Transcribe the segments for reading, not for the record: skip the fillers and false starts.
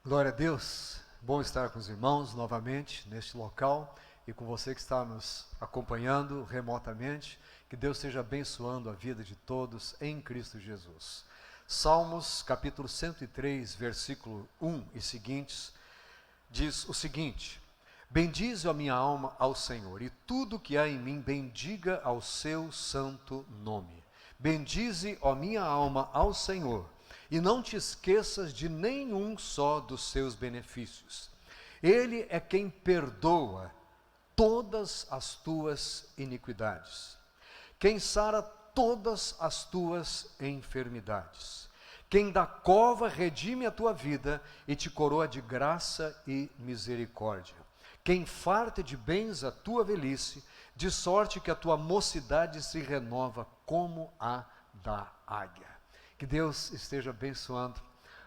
Glória a Deus, bom estar com os irmãos novamente neste local e com você que está nos acompanhando remotamente. Que Deus esteja abençoando a vida de todos em Cristo Jesus. Salmos capítulo 103, versículo 1 e seguintes, diz o seguinte: Bendize a minha alma ao Senhor, e tudo que há em mim bendiga ao seu santo nome. Bendize, ó minha alma, ao Senhor, e não te esqueças de nenhum só dos seus benefícios. Ele é quem perdoa todas as tuas iniquidades, quem sara todas as tuas enfermidades, quem da cova redime a tua vida e te coroa de graça e misericórdia, quem farta de bens a tua velhice, de sorte que a tua mocidade se renova como a da águia. Que Deus esteja abençoando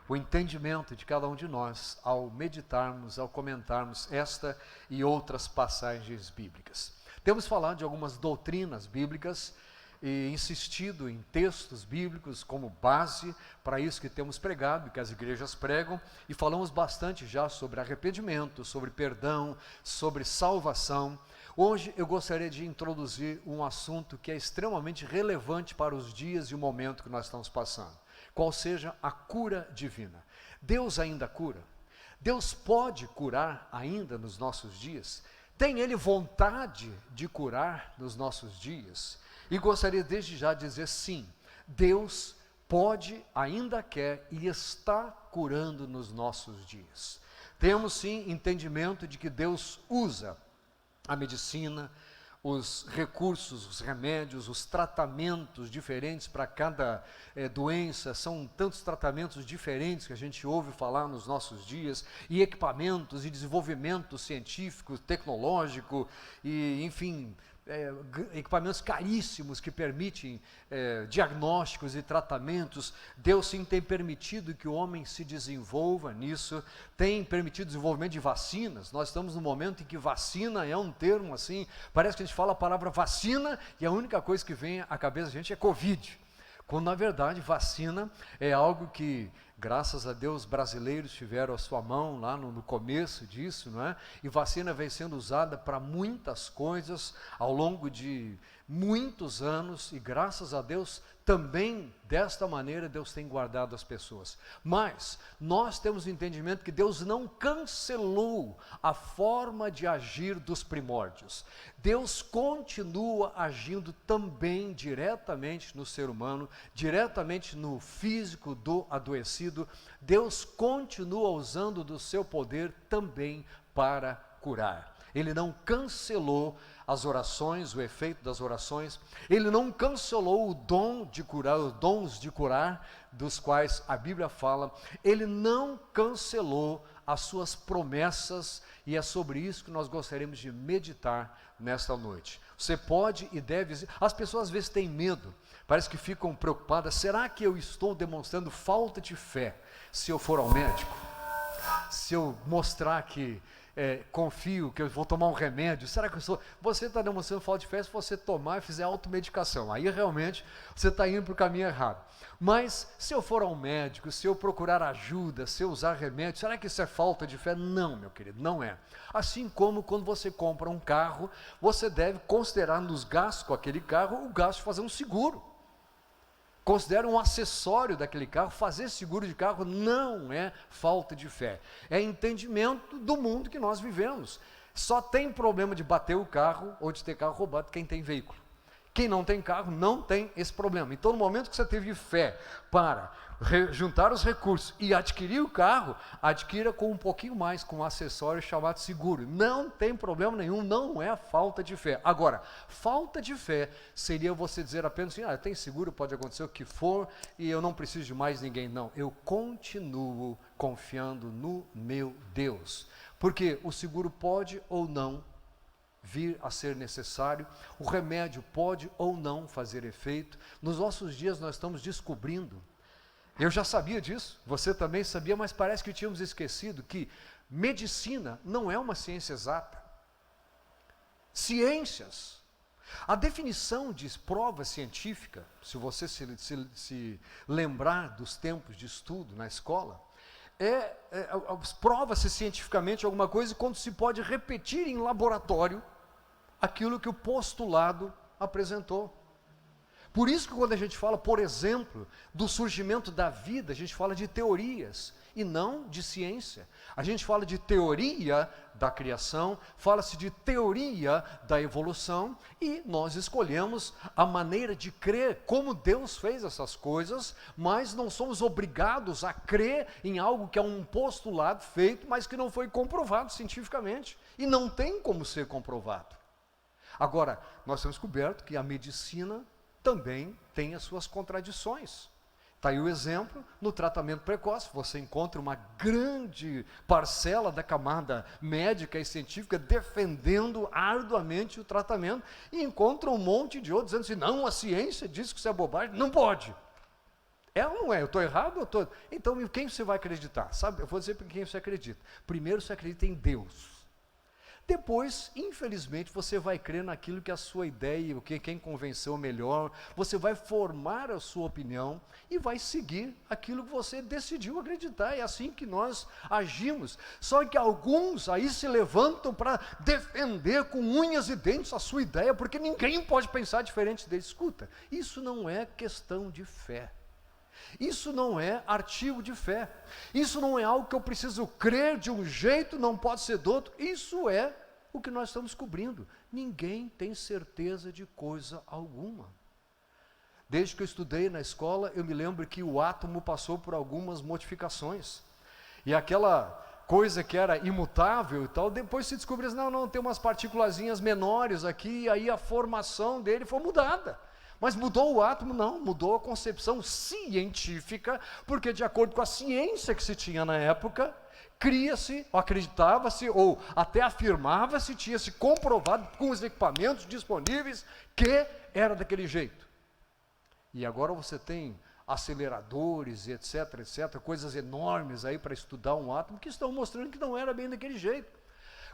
o entendimento de cada um de nós ao meditarmos, ao comentarmos esta e outras passagens bíblicas. Temos falado de algumas doutrinas bíblicas e insistido em textos bíblicos como base para isso que temos pregado, que as igrejas pregam, e falamos bastante já sobre arrependimento, sobre perdão, sobre salvação. Hoje eu gostaria de introduzir um assunto que é extremamente relevante para os dias e o momento que nós estamos passando, qual seja a cura divina. Deus ainda cura? Deus pode curar ainda nos nossos dias? Tem Ele vontade de curar nos nossos dias? E gostaria desde já de dizer sim, Deus pode, ainda quer e está curando nos nossos dias. Temos sim entendimento de que Deus usa a medicina, os recursos, os remédios, os tratamentos diferentes para cada doença. São tantos tratamentos diferentes que a gente ouve falar nos nossos dias, e equipamentos e desenvolvimento científico, tecnológico, e enfim, equipamentos caríssimos que permitem diagnósticos e tratamentos. Deus sim tem permitido que o homem se desenvolva nisso, tem permitido o desenvolvimento de vacinas. Nós estamos num momento em que vacina é um termo assim, parece que a gente fala a palavra vacina e a única coisa que vem à cabeça da gente é Covid, quando na verdade vacina é algo que, graças a Deus, brasileiros tiveram a sua mão lá no começo disso, não é? E vacina vem sendo usada para muitas coisas ao longo de muitos anos, e graças a Deus, também desta maneira Deus tem guardado as pessoas. Mas nós temos o entendimento que Deus não cancelou a forma de agir dos primórdios. Deus continua agindo também diretamente no ser humano, diretamente no físico do adoecido. Deus continua usando do seu poder também para curar. Ele não cancelou as orações, o efeito das orações. Ele não cancelou o dom de curar, os dons de curar, dos quais a Bíblia fala. Ele não cancelou as suas promessas, e é sobre isso que nós gostaríamos de meditar nesta noite. Você pode e deve. As pessoas às vezes têm medo, parece que ficam preocupadas. Será que eu estou demonstrando falta de fé se eu for ao médico? Se eu mostrar que confio, que eu vou tomar um remédio, será que eu sou? Você está demonstrando falta de fé se você tomar e fizer automedicação. Aí realmente você está indo para o caminho errado. Mas se eu for ao médico, se eu procurar ajuda, se eu usar remédio, será que isso é falta de fé? Não, meu querido, não é. Assim como quando você compra um carro, você deve considerar nos gastos com aquele carro o gasto de fazer um seguro. Considera um acessório daquele carro. Fazer seguro de carro não é falta de fé, é entendimento do mundo que nós vivemos. Só tem problema de bater o carro ou de ter carro roubado quem tem veículo. Quem não tem carro não tem esse problema. Então, no momento que você teve fé para juntar os recursos e adquirir o carro, adquira com um pouquinho mais, com um acessório chamado seguro. Não tem problema nenhum, não é falta de fé. Agora, falta de fé seria você dizer apenas assim: tem seguro, pode acontecer o que for, e eu não preciso de mais ninguém. Não, eu continuo confiando no meu Deus, porque o seguro pode ou não vir a ser necessário, o remédio pode ou não fazer efeito. Nos nossos dias nós estamos descobrindo, eu já sabia disso, você também sabia, mas parece que tínhamos esquecido que medicina não é uma ciência exata. Ciências, a definição de prova científica, se você se lembrar dos tempos de estudo na escola, prova-se cientificamente alguma coisa quando se pode repetir em laboratório aquilo que o postulado apresentou. Por isso que quando a gente fala, por exemplo, do surgimento da vida, a gente fala de teorias e não de ciência. A gente fala de teoria da criação, fala-se de teoria da evolução, e nós escolhemos a maneira de crer como Deus fez essas coisas, mas não somos obrigados a crer em algo que é um postulado feito, mas que não foi comprovado cientificamente, e não tem como ser comprovado. Agora, nós temos descoberto que a medicina também tem as suas contradições. Está aí o exemplo, no tratamento precoce, você encontra uma grande parcela da camada médica e científica defendendo arduamente o tratamento, e encontra um monte de outros dizendo assim, não, a ciência diz que isso é bobagem, não pode. É ou não é? Eu estou errado ou estou... Então, em quem você vai acreditar? Sabe? Eu vou dizer para quem você acredita. Primeiro, você acredita em Deus. Depois, infelizmente, você vai crer naquilo que a sua ideia, o que quem convenceu melhor, você vai formar a sua opinião e vai seguir aquilo que você decidiu acreditar. É assim que nós agimos. Só que alguns aí se levantam para defender com unhas e dentes a sua ideia, porque ninguém pode pensar diferente deles. Escuta, isso não é questão de fé. Isso não é artigo de fé, isso não é algo que eu preciso crer de um jeito, não pode ser do outro. Isso é o que nós estamos cobrindo. Ninguém tem certeza de coisa alguma. Desde que eu estudei na escola, eu me lembro que o átomo passou por algumas modificações, e aquela coisa que era imutável e tal, depois se descobriu assim, não, tem umas partículazinhas menores aqui, e aí a formação dele foi mudada. Mas mudou o átomo? Não, mudou a concepção científica, porque de acordo com a ciência que se tinha na época, cria-se, acreditava-se, ou até afirmava-se, tinha-se comprovado com os equipamentos disponíveis, que era daquele jeito. E agora você tem aceleradores, etc, coisas enormes aí para estudar um átomo, que estão mostrando que não era bem daquele jeito.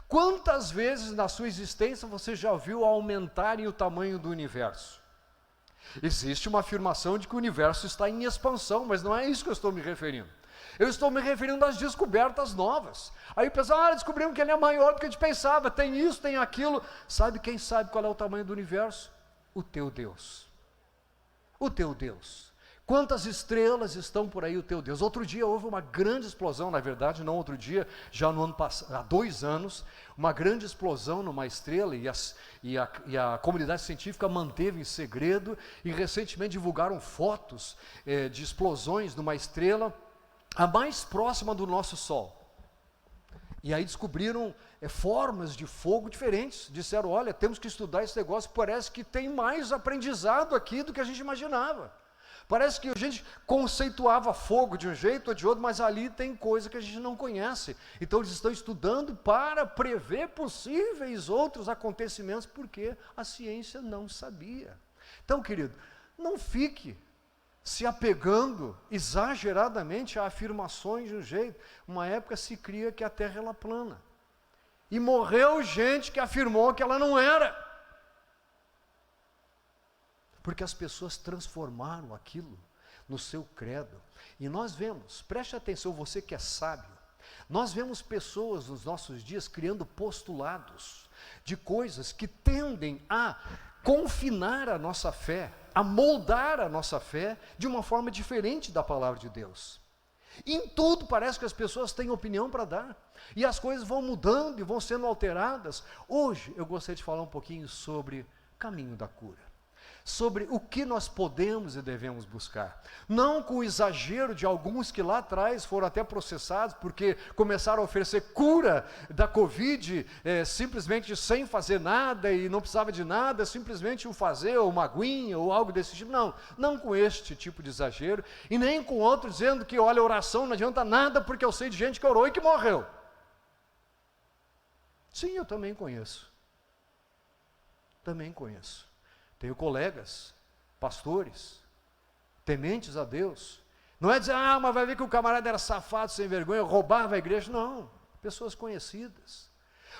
Quantas vezes na sua existência você já viu aumentarem o tamanho do universo? Existe uma afirmação de que o universo está em expansão, mas não é isso que eu estou me referindo. Eu estou me referindo às descobertas novas. Aí o pessoal, descobrimos que ele é maior do que a gente pensava, tem isso, tem aquilo. Sabe quem sabe qual é o tamanho do universo? O teu Deus. O teu Deus. Quantas estrelas estão por aí, o teu Deus? Outro dia houve uma grande explosão, na verdade, não outro dia, já no ano passado, há 2 anos, uma grande explosão numa estrela, e a comunidade científica manteve em segredo, e recentemente divulgaram fotos de explosões numa estrela, a mais próxima do nosso Sol. E aí descobriram formas de fogo diferentes, disseram, olha, temos que estudar esse negócio, parece que tem mais aprendizado aqui do que a gente imaginava. Parece que a gente conceituava fogo de um jeito ou de outro, mas ali tem coisa que a gente não conhece. Então eles estão estudando para prever possíveis outros acontecimentos, porque a ciência não sabia. Então, querido, não fique se apegando exageradamente a afirmações de um jeito. Uma época se cria que a Terra era plana. E morreu gente que afirmou que ela não era. Porque as pessoas transformaram aquilo no seu credo. E nós vemos, preste atenção, você que é sábio, nós vemos pessoas nos nossos dias criando postulados de coisas que tendem a confinar a nossa fé, a moldar a nossa fé de uma forma diferente da palavra de Deus. Em tudo parece que as pessoas têm opinião para dar, e as coisas vão mudando e vão sendo alteradas. Hoje eu gostaria de falar um pouquinho sobre caminho da cura, sobre o que nós podemos e devemos buscar, não com o exagero de alguns que lá atrás foram até processados, porque começaram a oferecer cura da Covid, simplesmente sem fazer nada, e não precisava de nada, simplesmente um fazer, ou uma aguinha, ou algo desse tipo. Não com este tipo de exagero, e nem com outro dizendo que, olha, oração não adianta nada, porque eu sei de gente que orou e que morreu. Sim, eu também conheço. Tenho colegas, pastores, tementes a Deus. Não é dizer, mas vai ver que o camarada era safado, sem vergonha, roubava a igreja. Não, pessoas conhecidas.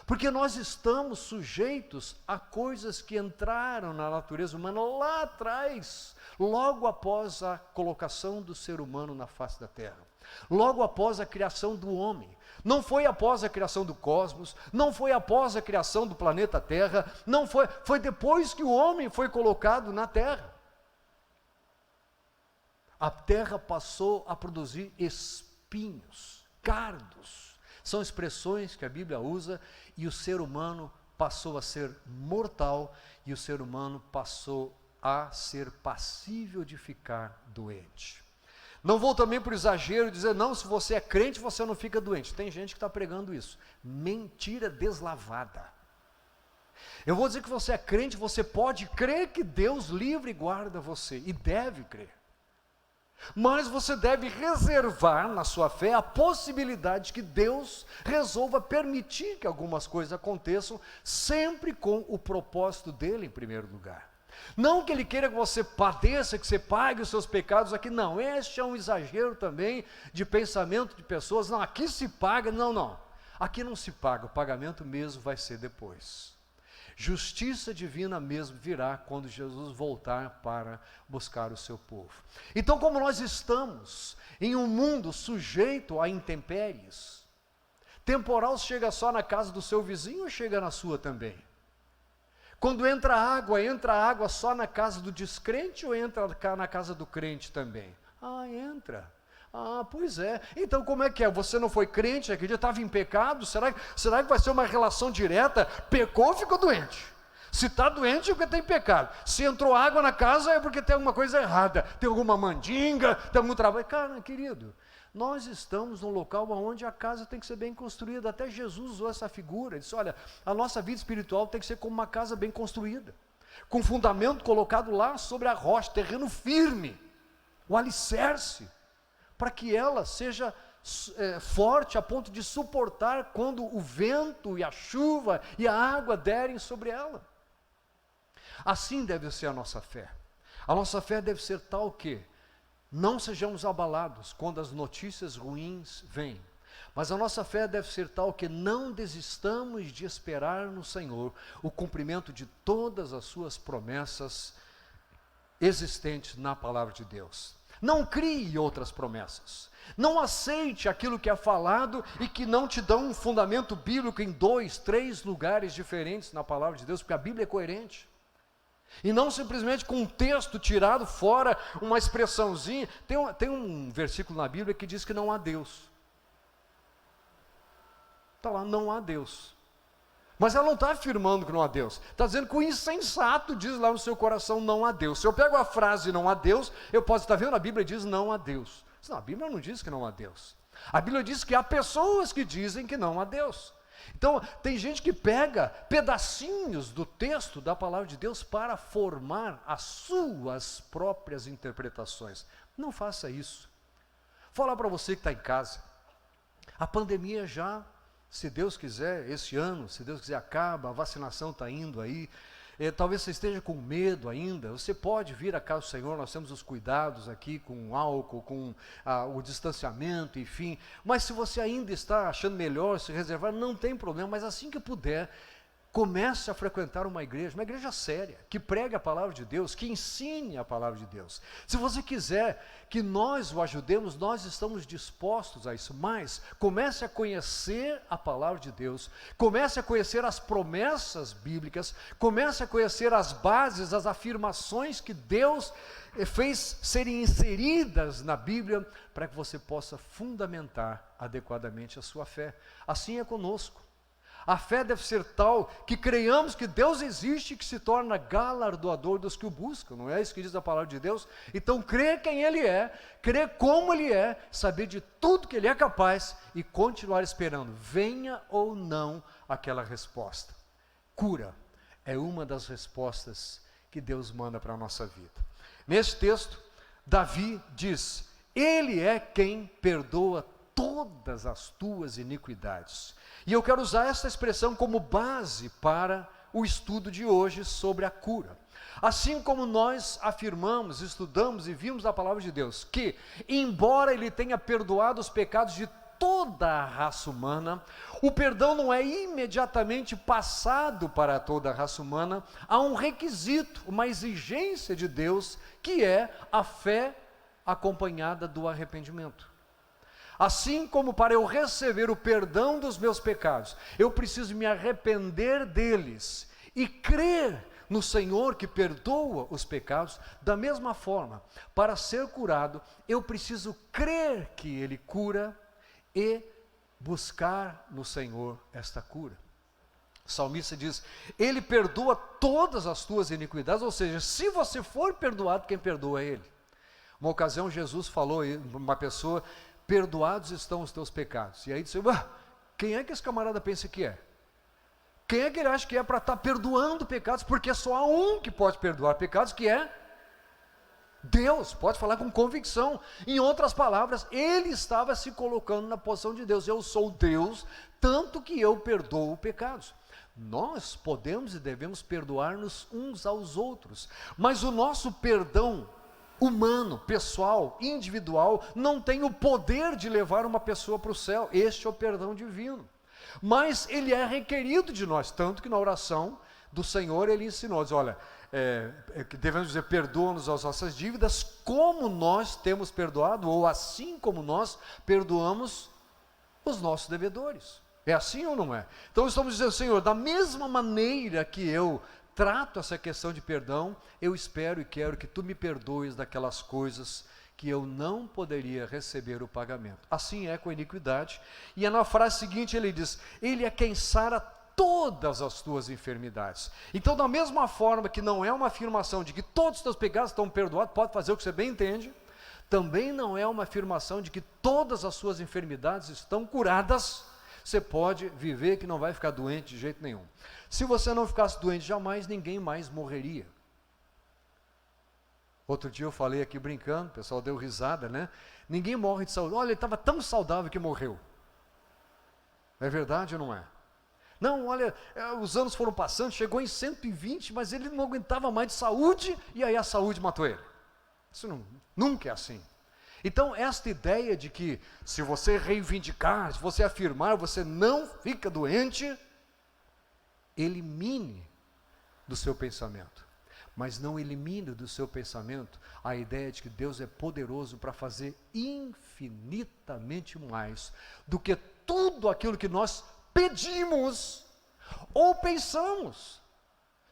Porque nós estamos sujeitos a coisas que entraram na natureza humana lá atrás, logo após a colocação do ser humano na face da terra, logo após a criação do homem. Não foi após a criação do cosmos, não foi após a criação do planeta Terra, não foi depois que o homem foi colocado na terra. A terra passou a produzir espinhos, cardos, são expressões que a Bíblia usa, e o ser humano passou a ser mortal, e o ser humano passou a ser passível de ficar doente. Não vou também por exagero dizer, não, se você é crente, você não fica doente. Tem gente que está pregando isso. Mentira deslavada. Eu vou dizer que você é crente, você pode crer que Deus livre e guarda você, e deve crer. Mas você deve reservar na sua fé a possibilidade que Deus resolva permitir que algumas coisas aconteçam, sempre com o propósito dele em primeiro lugar. Não que ele queira que você padeça, que você pague os seus pecados aqui, não. Este é um exagero também de pensamento de pessoas. Não, aqui se paga, não. Aqui não se paga, o pagamento mesmo vai ser depois. Justiça divina mesmo virá quando Jesus voltar para buscar o seu povo. Então, como nós estamos em um mundo sujeito a intempéries, temporal chega só na casa do seu vizinho ou chega na sua também? Quando entra água só na casa do descrente ou entra na casa do crente também? Entra. Pois é. Então como é que é? Você não foi crente, aquele dia estava em pecado? Será que vai ser uma relação direta? Pecou, ficou doente. Se está doente é porque tem pecado. Se entrou água na casa é porque tem alguma coisa errada. Tem alguma mandinga, tem algum trabalho. Cara, querido, nós estamos num local onde a casa tem que ser bem construída. Até Jesus usou essa figura. Ele disse, olha, a nossa vida espiritual tem que ser como uma casa bem construída, com fundamento colocado lá sobre a rocha, terreno firme, o alicerce, para que ela seja forte a ponto de suportar quando o vento e a chuva e a água derem sobre ela. Assim deve ser a nossa fé. A nossa fé deve ser tal que não sejamos abalados quando as notícias ruins vêm, mas a nossa fé deve ser tal que não desistamos de esperar no Senhor o cumprimento de todas as suas promessas existentes na palavra de Deus. Não crie outras promessas, não aceite aquilo que é falado e que não te dão um fundamento bíblico em 2, 3 lugares diferentes na palavra de Deus, porque a Bíblia é coerente. E não simplesmente com um texto tirado fora, uma expressãozinha. Tem um versículo na Bíblia que diz que não há Deus. Está lá, não há Deus. Mas ela não está afirmando que não há Deus. Está dizendo que o insensato diz lá no seu coração, não há Deus. Se eu pego a frase não há Deus, eu posso estar vendo, a Bíblia diz não há Deus. Não, a Bíblia não diz que não há Deus. A Bíblia diz que há pessoas que dizem que não há Deus. Então, tem gente que pega pedacinhos do texto da palavra de Deus para formar as suas próprias interpretações. Não faça isso. Vou falar para você que está em casa. A pandemia já, se Deus quiser, esse ano, se Deus quiser, acaba, a vacinação está indo aí. Talvez você esteja com medo ainda, você pode vir à casa do Senhor, nós temos os cuidados aqui com o álcool, com o distanciamento, enfim, mas se você ainda está achando melhor se reservar, não tem problema, mas assim que puder, comece a frequentar uma igreja séria, que pregue a palavra de Deus, que ensine a palavra de Deus. Se você quiser que nós o ajudemos, nós estamos dispostos a isso, mas comece a conhecer a palavra de Deus, comece a conhecer as promessas bíblicas, comece a conhecer as bases, as afirmações que Deus fez serem inseridas na Bíblia, para que você possa fundamentar adequadamente a sua fé. Assim é conosco. A fé deve ser tal que creiamos que Deus existe e que se torna galardoador dos que o buscam. Não é isso que diz a palavra de Deus? Então, crer quem Ele é, crer como Ele é, saber de tudo que Ele é capaz e continuar esperando, venha ou não aquela resposta. Cura é uma das respostas que Deus manda para a nossa vida. Nesse texto, Davi diz, Ele é quem perdoa todas as tuas iniquidades. E eu quero usar essa expressão como base para o estudo de hoje sobre a cura. Assim como nós afirmamos, estudamos e vimos a palavra de Deus, que embora Ele tenha perdoado os pecados de toda a raça humana. O perdão não é imediatamente passado para toda a raça humana. Há um requisito, uma exigência de Deus, que é a fé acompanhada do arrependimento. Assim como para eu receber o perdão dos meus pecados, eu preciso me arrepender deles e crer no Senhor que perdoa os pecados. Da mesma forma, para ser curado, eu preciso crer que Ele cura e buscar no Senhor esta cura. O salmista diz: Ele perdoa todas as tuas iniquidades, ou seja, se você for perdoado, quem perdoa é Ele. Uma ocasião Jesus falou para uma pessoa: perdoados estão os teus pecados. E aí disse: quem é que esse camarada pensa que é? Quem é que ele acha que é para estar perdoando pecados? Porque só há um que pode perdoar pecados, que é Deus. Pode falar com convicção. Em outras palavras, ele estava se colocando na posição de Deus. Eu sou Deus, tanto que eu perdoo pecados. Nós podemos e devemos perdoar-nos uns aos outros, mas o nosso perdão humano, pessoal, individual, não tem o poder de levar uma pessoa para o céu. Este é o perdão divino. Mas ele é requerido de nós, tanto que na oração do Senhor ele ensinou, diz, olha, devemos dizer: perdoa-nos as nossas dívidas, como nós temos perdoado, ou assim como nós perdoamos os nossos devedores. É assim ou não é? Então estamos dizendo: Senhor, da mesma maneira que eu trato essa questão de perdão, eu espero e quero que Tu me perdoes daquelas coisas que eu não poderia receber o pagamento. Assim é com a iniquidade. E na frase seguinte ele diz: Ele é quem sara todas as tuas enfermidades. Então, da mesma forma que não é uma afirmação de que todos os teus pecados estão perdoados, pode fazer o que você bem entende, também não é uma afirmação de que todas as suas enfermidades estão curadas. Você pode viver que não vai ficar doente de jeito nenhum. Se você não ficasse doente jamais, ninguém mais morreria. Outro dia eu falei aqui brincando, o pessoal deu risada, né? Ninguém morre de saúde. Olha, ele estava tão saudável que morreu. É verdade ou não é? Não, olha, os anos foram passando, chegou em 120, mas ele não aguentava mais de saúde, e aí a saúde matou ele. Isso nunca é assim. Então, esta ideia de que se você reivindicar, se você afirmar, você não fica doente, elimine do seu pensamento. Mas não elimine do seu pensamento a ideia de que Deus é poderoso para fazer infinitamente mais do que tudo aquilo que nós pedimos ou pensamos,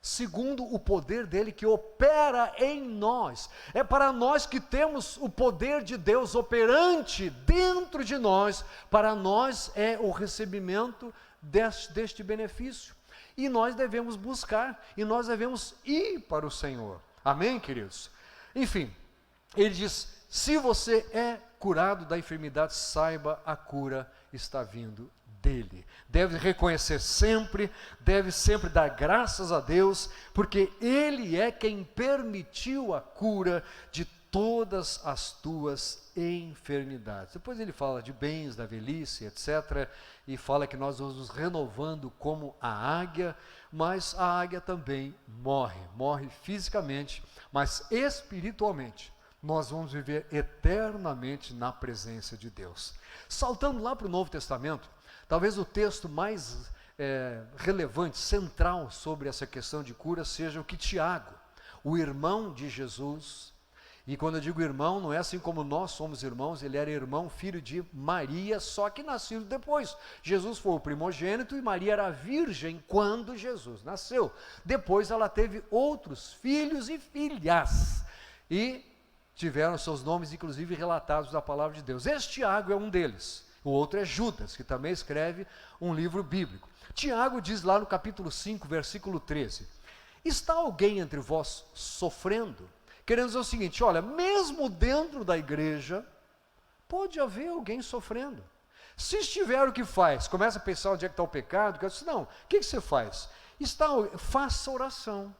segundo o poder dele que opera em nós. É para nós que temos o poder de Deus operante dentro de nós, para nós é o recebimento deste benefício. E nós devemos buscar, e nós devemos ir para o Senhor. Amém, queridos? Enfim, ele diz: se você é curado da enfermidade, saiba, a cura está vindo dele. Deve reconhecer sempre, deve sempre dar graças a Deus, porque ele é quem permitiu a cura de todas as tuas enfermidades. Depois ele fala de bens, da velhice, etc., e fala que nós vamos nos renovando como a águia, mas a águia também morre fisicamente, mas espiritualmente nós vamos viver eternamente na presença de Deus. Saltando lá para o Novo Testamento, talvez o texto mais relevante, central sobre essa questão de cura seja o que Tiago, o irmão de Jesus. E quando eu digo irmão, não é assim como nós somos irmãos, ele era irmão, filho de Maria, só que nascido depois. Jesus foi o primogênito e Maria era virgem quando Jesus nasceu. Depois ela teve outros filhos e filhas, e tiveram seus nomes inclusive relatados na palavra de Deus. Este Tiago é um deles. O outro é Judas, que também escreve um livro bíblico. Tiago diz lá no capítulo 5, versículo 13: está alguém entre vós sofrendo? Querendo dizer o seguinte: olha, mesmo dentro da igreja, pode haver alguém sofrendo. Se estiver, o que faz? Começa a pensar onde é que está o pecado. Eu disse: não, o que você faz? Faça oração.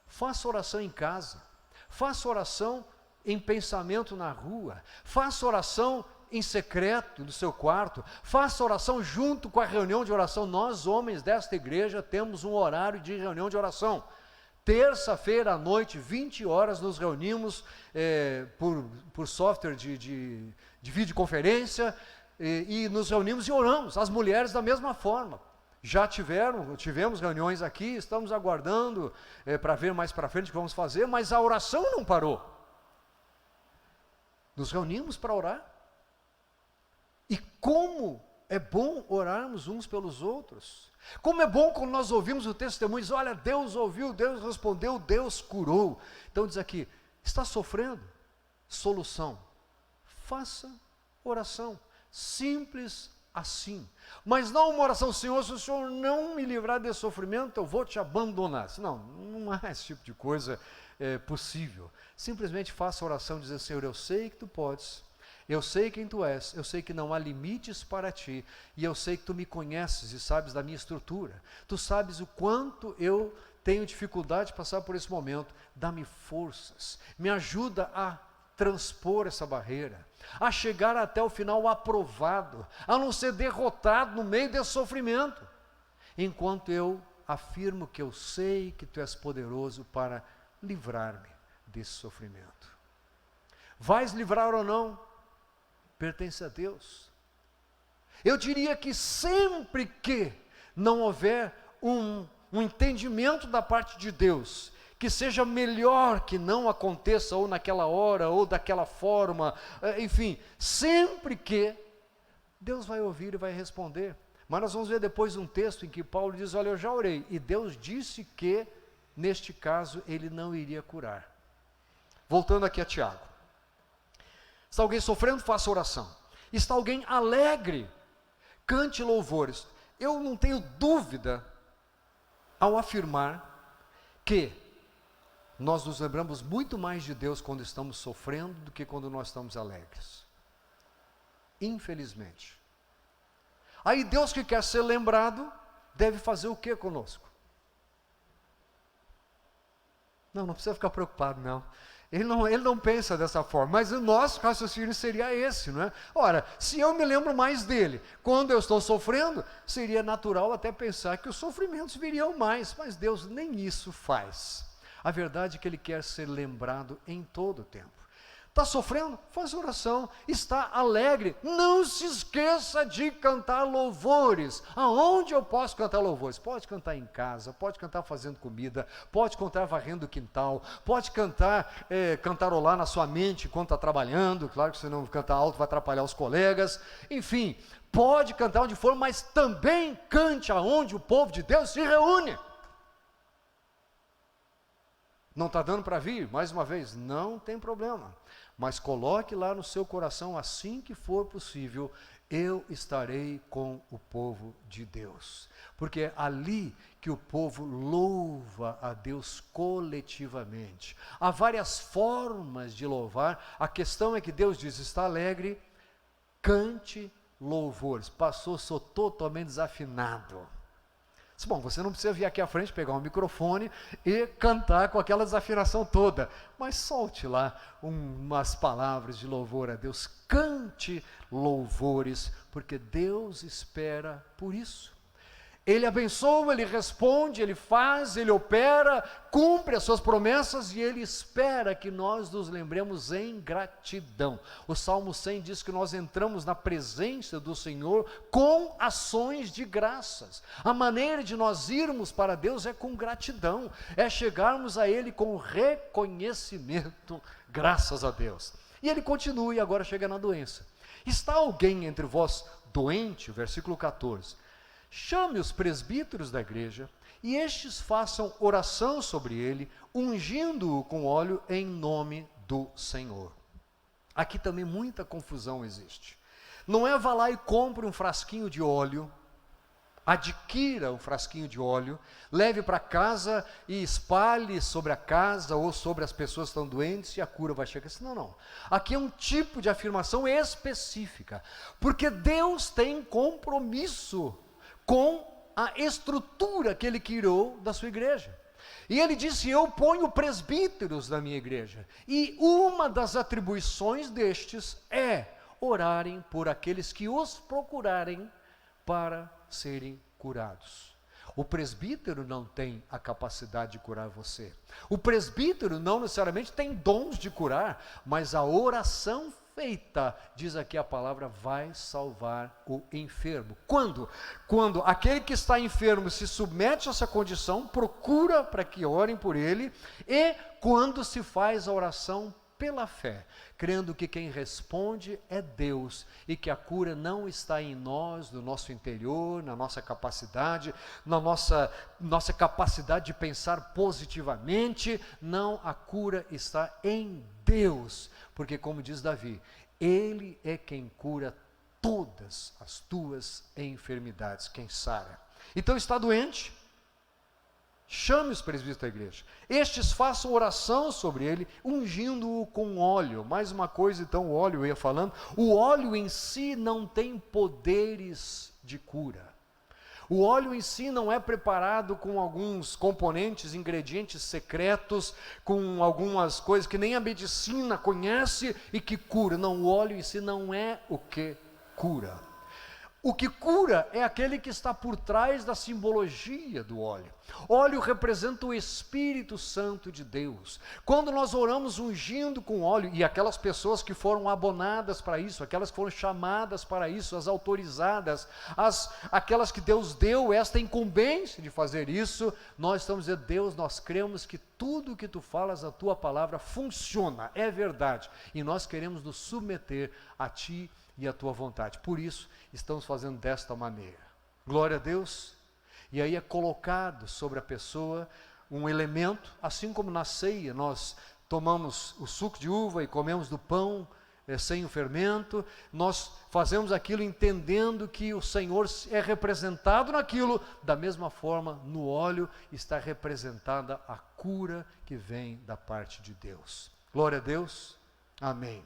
Faça oração em casa. Faça oração em pensamento na rua. Faça oração em secreto no seu quarto. Faça oração junto com a reunião de oração. Nós, homens desta igreja, temos um horário de reunião de oração. Terça-feira à noite, 20 horas, nos reunimos por software de videoconferência, e nos reunimos e oramos, as mulheres da mesma forma. Já tivemos reuniões aqui, estamos aguardando para ver mais para frente o que vamos fazer, mas a oração não parou. Nos reunimos para orar. E como é bom orarmos uns pelos outros. Como é bom quando nós ouvimos o testemunho, diz, olha, Deus ouviu, Deus respondeu, Deus curou. Então diz aqui, está sofrendo? Solução. Faça oração. Simples assim. Mas não uma oração, Senhor, se o Senhor não me livrar desse sofrimento, eu vou te abandonar. Não há esse tipo de coisa possível. Simplesmente faça a oração, dizer, Senhor, eu sei que tu podes, eu sei quem tu és, eu sei que não há limites para ti, e eu sei que tu me conheces e sabes da minha estrutura, tu sabes o quanto eu tenho dificuldade de passar por esse momento, dá-me forças, me ajuda a transpor essa barreira, a chegar até o final aprovado, a não ser derrotado no meio desse sofrimento, enquanto eu afirmo que eu sei que tu és poderoso para livrar-me desse sofrimento. Vais livrar ou não? Pertence a Deus. Eu diria que sempre que não houver um entendimento da parte de Deus, que seja melhor que não aconteça ou naquela hora, ou daquela forma, enfim, sempre que Deus vai ouvir e vai responder. Mas nós vamos ver depois um texto em que Paulo diz, olha, eu já orei, e Deus disse que, neste caso, Ele não iria curar. Voltando aqui a Tiago. Está alguém sofrendo? Faça oração. Está alguém alegre? Cante louvores. Eu não tenho dúvida ao afirmar que nós nos lembramos muito mais de Deus quando estamos sofrendo do que quando nós estamos alegres. Infelizmente. Aí Deus que quer ser lembrado, deve fazer o que conosco? Não precisa ficar preocupado, não. Ele não pensa dessa forma, mas o nosso raciocínio seria esse, não é? Ora, se eu me lembro mais dele, quando eu estou sofrendo, seria natural até pensar que os sofrimentos viriam mais, mas Deus nem isso faz. A verdade é que Ele quer ser lembrado em todo o tempo. Está sofrendo? Faz oração. Está alegre? Não se esqueça de cantar louvores. Aonde eu posso cantar louvores? Pode cantar em casa, pode cantar fazendo comida, pode cantar varrendo o quintal, pode cantarolar na sua mente enquanto está trabalhando. Claro que se não cantar alto vai atrapalhar os colegas. Enfim, pode cantar onde for, mas também cante aonde o povo de Deus se reúne. Não está dando para vir? Mais uma vez, não tem problema. Mas coloque lá no seu coração, assim que for possível, eu estarei com o povo de Deus. Porque é ali que o povo louva a Deus coletivamente. Há várias formas de louvar. A questão é que Deus diz, está alegre, cante louvores. Pastor, sou totalmente desafinado. Bom, você não precisa vir aqui à frente, pegar um microfone e cantar com aquela desafinação toda, mas solte lá umas palavras de louvor a Deus, cante louvores, porque Deus espera por isso. Ele abençoa, Ele responde, Ele faz, Ele opera, cumpre as suas promessas e Ele espera que nós nos lembremos em gratidão. O Salmo 100 diz que nós entramos na presença do Senhor com ações de graças. A maneira de nós irmos para Deus é com gratidão, é chegarmos a Ele com reconhecimento, graças a Deus. E Ele continua e agora chega na doença. Está alguém entre vós doente? Versículo 14. Chame os presbíteros da igreja, e estes façam oração sobre ele, ungindo-o com óleo em nome do Senhor. Aqui também muita confusão existe. Não é vá lá e compre um frasquinho de óleo, adquira um frasquinho de óleo, leve para casa e espalhe sobre a casa ou sobre as pessoas que estão doentes e a cura vai chegar. Não. Aqui é um tipo de afirmação específica, porque Deus tem compromisso com a estrutura que Ele criou da sua igreja. E Ele disse, eu ponho presbíteros da minha igreja. E uma das atribuições destes é orarem por aqueles que os procurarem para serem curados. O presbítero não tem a capacidade de curar você. O presbítero não necessariamente tem dons de curar, mas a oração feita, diz aqui a palavra, vai salvar o enfermo. Quando? Quando aquele que está enfermo se submete a essa condição, procura para que orem por ele, e quando se faz a oração pela fé, crendo que quem responde é Deus, e que a cura não está em nós, no nosso interior, na nossa capacidade, na nossa capacidade de pensar positivamente. Não, a cura está em Deus, porque como diz Davi, Ele é quem cura todas as tuas enfermidades, quem sara. Então está doente? Chame os presbíteros da igreja. Estes façam oração sobre ele, ungindo-o com óleo. Mais uma coisa, então, o óleo, eu ia falando. O óleo em si não tem poderes de cura. O óleo em si não é preparado com alguns componentes, ingredientes secretos, com algumas coisas que nem a medicina conhece e que cura. Não, o óleo em si não é o que cura. O que cura é aquele que está por trás da simbologia do óleo. Óleo representa o Espírito Santo de Deus. Quando nós oramos ungindo com óleo, e aquelas pessoas que foram abonadas para isso, aquelas que foram chamadas para isso, as autorizadas, aquelas que Deus deu esta incumbência de fazer isso, nós estamos dizendo, Deus, nós cremos que tudo que tu falas, a tua palavra funciona, é verdade, e nós queremos nos submeter a ti e a tua vontade. Por isso, estamos fazendo desta maneira. Glória a Deus. E aí é colocado sobre a pessoa um elemento, assim como na ceia nós tomamos o suco de uva e comemos do pão sem o fermento, nós fazemos aquilo entendendo que o Senhor é representado naquilo, da mesma forma no óleo está representada a cura que vem da parte de Deus. Glória a Deus. Amém.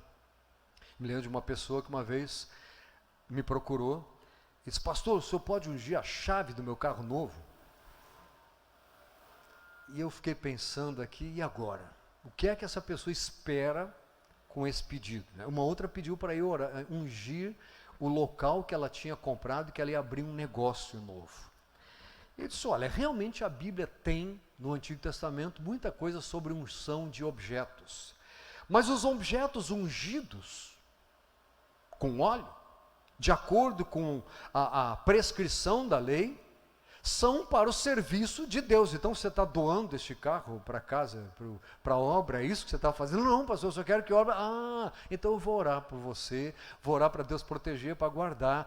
Me lembro de uma pessoa que uma vez me procurou e disse, pastor, o senhor pode ungir a chave do meu carro novo? E eu fiquei pensando aqui, e agora? O que é que essa pessoa espera com esse pedido? Uma outra pediu para eu ungir o local que ela tinha comprado, que ela ia abrir um negócio novo. Ele disse, olha, realmente a Bíblia tem, no Antigo Testamento, muita coisa sobre unção de objetos. Mas os objetos ungidos com óleo, de acordo com a prescrição da lei, são para o serviço de Deus. Então você está doando este carro para casa, para a obra, é isso que você está fazendo? Não, pastor, eu só quero que obra. Então eu vou orar por você, vou orar para Deus proteger, para guardar,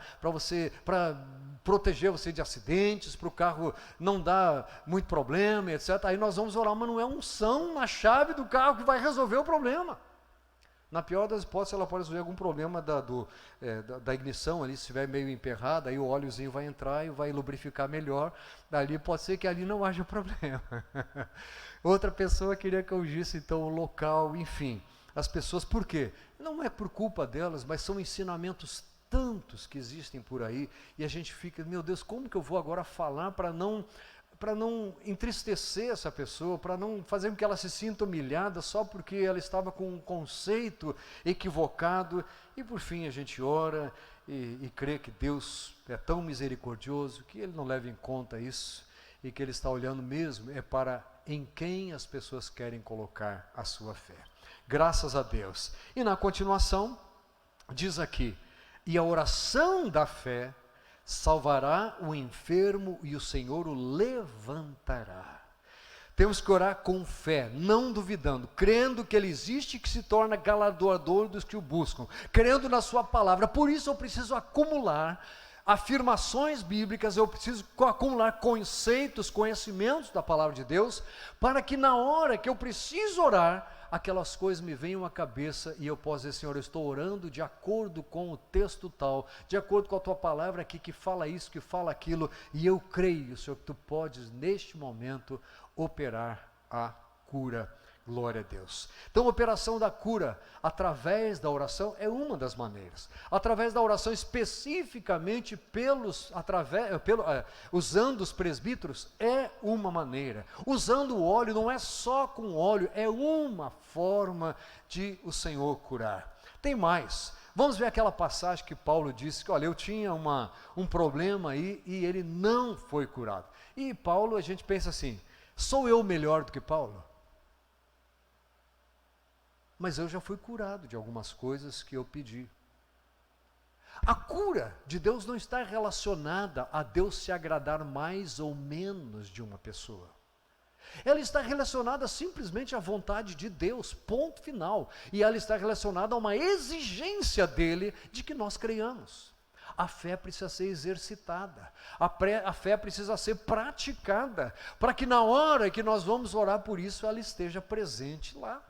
para proteger você de acidentes, para o carro não dar muito problema, etc. Aí nós vamos orar, mas não é unção na chave do carro que vai resolver o problema. Na pior das hipóteses, ela pode resolver algum problema da ignição ali, se estiver meio emperrada, aí o óleozinho vai entrar e vai lubrificar melhor, dali pode ser que ali não haja problema. Outra pessoa queria que eu ungisse então o local, enfim, as pessoas, por quê? Não é por culpa delas, mas são ensinamentos tantos que existem por aí, e a gente fica, meu Deus, como que eu vou agora falar para não entristecer essa pessoa, para não fazer com que ela se sinta humilhada só porque ela estava com um conceito equivocado. E por fim a gente ora e crê que Deus é tão misericordioso que Ele não leva em conta isso, e que Ele está olhando mesmo para em quem as pessoas querem colocar a sua fé. Graças a Deus. E na continuação diz aqui, e a oração da fé salvará o enfermo e o Senhor o levantará. Temos que orar com fé, não duvidando, crendo que Ele existe e que se torna galardoador dos que o buscam, crendo na sua palavra. Por isso eu preciso acumular afirmações bíblicas, eu preciso acumular conceitos, conhecimentos da palavra de Deus, para que na hora que eu preciso orar, aquelas coisas me venham à cabeça e eu posso dizer, Senhor, eu estou orando de acordo com o texto tal, de acordo com a tua palavra aqui, que fala isso, que fala aquilo, e eu creio, Senhor, que tu podes neste momento operar a cura. Glória a Deus. Então, a operação da cura através da oração é uma das maneiras. Através da oração, especificamente usando os presbíteros, é uma maneira. Usando o óleo, não é só com óleo, é uma forma de o Senhor curar. Tem mais. Vamos ver aquela passagem que Paulo disse que, olha, eu tinha um problema aí e ele não foi curado. E Paulo, a gente pensa assim, sou eu melhor do que Paulo? Mas eu já fui curado de algumas coisas que eu pedi. A cura de Deus não está relacionada a Deus se agradar mais ou menos de uma pessoa. Ela está relacionada simplesmente à vontade de Deus, ponto final. E ela está relacionada a uma exigência dele de que nós creiamos. A fé precisa ser exercitada, a fé precisa ser praticada, para que na hora que nós vamos orar por isso, ela esteja presente lá.